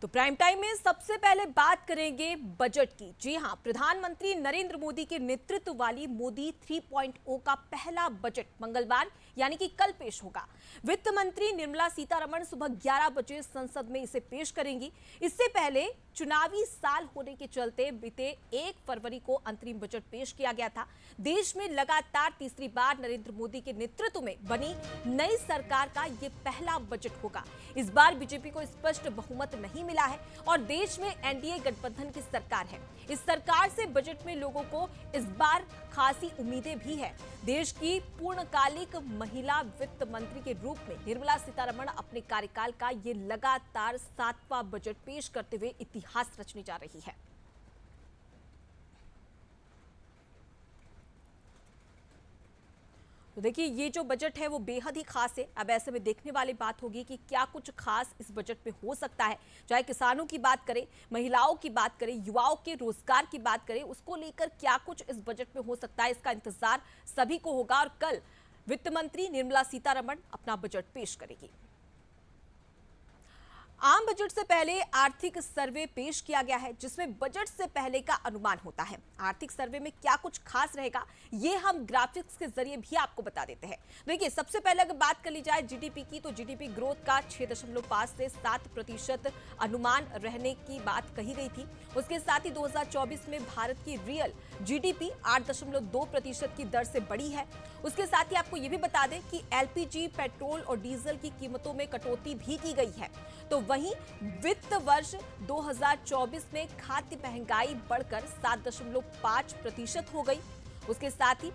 तो prime time में सबसे पहले बात करेंगे बजट की। जी हां, प्रधानमंत्री नरेंद्र मोदी के नेतृत्व वाली मोदी 3.0 का पहला बजट मंगलवार यानी कि कल पेश होगा। वित्त मंत्री निर्मला सीतारमण सुबह 11 बजे संसद में इसे पेश करेंगी। इससे पहले चुनावी साल होने के चलते बीते 1 फरवरी को अंतरिम बजट पेश किया गया था। देश में लगातार तीसरी बार नरेंद्र मोदी के नेतृत्व में बनी नई सरकार का यह पहला बजट होगा। इस बार बीजेपी को स्पष्ट बहुमत नहीं मिला है और देश में एनडीए गठबंधन की सरकार है। इस सरकार से बजट में लोगों को इस बार खासी उम्मीदें भी है। देश की पूर्णकालिक महिला वित्त मंत्री के रूप में निर्मला सीतारमण अपने कार्यकाल का ये लगातार 7वां बजट पेश करते हुए इतिहास रचने जा रही है। तो देखिए, ये जो बजट है वो बेहद ही खास है। अब ऐसे में देखने वाली बात होगी कि क्या कुछ खास इस बजट में हो सकता है। चाहे किसानों की बात करें, महिलाओं की बात करें, युवाओं के रोजगार की बात करें, उसको लेकर क्या कुछ इस बजट में हो सकता है, इसका इंतजार सभी को होगा। और कल वित्त मंत्री निर्मला सीतारमण अपना बजट पेश करेगी। आम बजट से पहले आर्थिक सर्वे पेश किया गया है, जिसमें बजट से पहले का अनुमान होता है। आर्थिक सर्वे में क्या कुछ खास रहेगा, ये हम ग्राफिक्स के जरिए भी आपको बता देते हैं। देखिए, सबसे पहले अगर बात कर ली जाए जीडीपी की, तो जीडीपी ग्रोथ का 6.5 से 7% अनुमान रहने की बात कही गई थी। उसके साथ ही 2024 में भारत की रियल जीडीपी 8.2% की दर से बढ़ी है। उसके साथ ही आपको ये भी बता दें कि एलपीजी, पेट्रोल और डीजल की कीमतों में कटौती भी की गई है। तो वहीं वित्त वर्ष 2024 में खाद्य महंगाई बढ़कर 7.5% हो गई। उसके साथ ही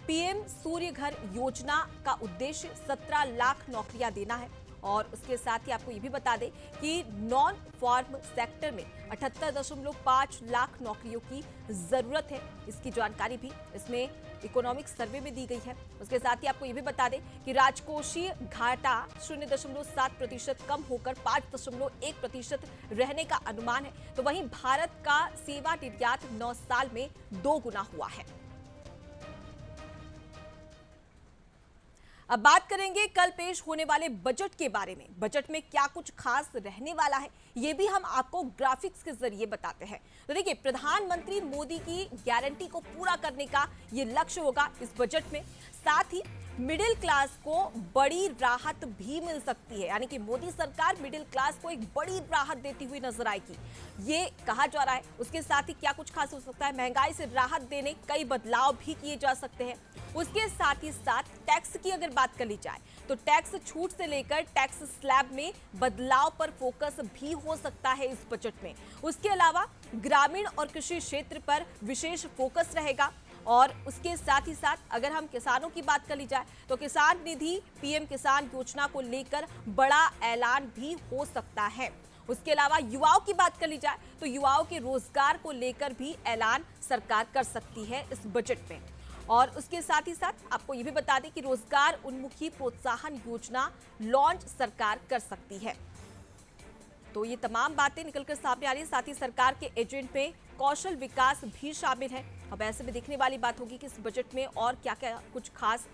पीएम सूर्य घर योजना का उद्देश्य 17 लाख नौकरियां देना है। और उसके साथ ही आपको ये भी बता दें कि नॉन फार्म सेक्टर में 78.5 लाख नौकरियों की जरूरत है। इसकी जानकारी भी इसमें इकोनॉमिक सर्वे में दी गई है। उसके साथ ही आपको ये भी बता दें कि राजकोषीय घाटा 0.7% कम होकर 5.1% रहने का अनुमान है। तो वहीं भारत का सेवा निर्यात 9 साल में 2 गुना हुआ है। अब बात करेंगे कल पेश होने वाले बजट के बारे में। बजट में क्या कुछ खास रहने वाला है, ये भी हम आपको ग्राफिक्स के जरिए बताते हैं। तो देखिए, प्रधानमंत्री मोदी की गारंटी को पूरा करने का ये लक्ष्य होगा इस बजट में। साथ ही मिडिल क्लास को बड़ी राहत भी मिल सकती है, यानी कि मोदी सरकार मिडिल क्लास को एक बड़ी राहत देती हुई नजर आएगी, ये कहा जा रहा है। उसके साथ ही क्या कुछ खास हो सकता है, महंगाई से राहत देने कई बदलाव भी किए जा सकते हैं। उसके साथ ही साथ टैक्स की अगर बात कर ली जाए तो टैक्स छूट से लेकर टैक्स स्लैब में बदलाव पर फोकस भी हो सकता है इस बजट में। उसके अलावा ग्रामीण और कृषि क्षेत्र पर विशेष फोकस रहेगा। और उसके साथ ही साथ अगर हम किसानों की बात कर ली जाए तो किसान निधि, पीएम किसान योजना को लेकर बड़ा ऐलान भी हो सकता है। उसके अलावा युवाओं की बात कर ली जाए तो युवाओं के रोजगार को लेकर भी ऐलान सरकार कर सकती है इस बजट में। और उसके साथ ही साथ आपको ये भी बता दें कि रोजगार उन्मुखी प्रोत्साहन योजना लॉन्च सरकार कर सकती है। तो ये तमाम बातें निकलकर सामने आ रही है। साथ ही सरकार के एजेंड में कौशल विकास भी शामिल है। अब ऐसे में देखने वाली बात होगी कि इस बजट में और क्या क्या कुछ खास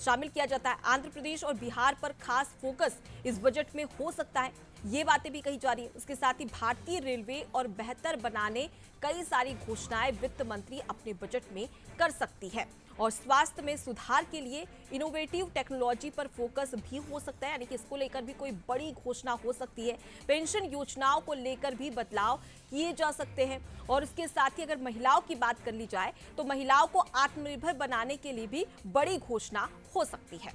शामिल किया जाता है। आंध्र प्रदेश और बिहार पर खास फोकस इस बजट में हो सकता है, ये बातें भी कही जा रही है। उसके साथ ही भारतीय रेलवे और बेहतर बनाने कई सारी घोषणाएं वित्त मंत्री अपने बजट में कर सकती है। और स्वास्थ्य में सुधार के लिए इनोवेटिव टेक्नोलॉजी पर फोकस भी हो सकता है, यानी कि इसको लेकर भी कोई बड़ी घोषणा हो सकती है। पेंशन योजनाओं को लेकर भी बदलाव किए जा सकते हैं। और उसके साथ ही अगर महिलाओं की बात कर ली जाए तो महिलाओं को आत्मनिर्भर बनाने के लिए भी बड़ी घोषणा हो सकती है।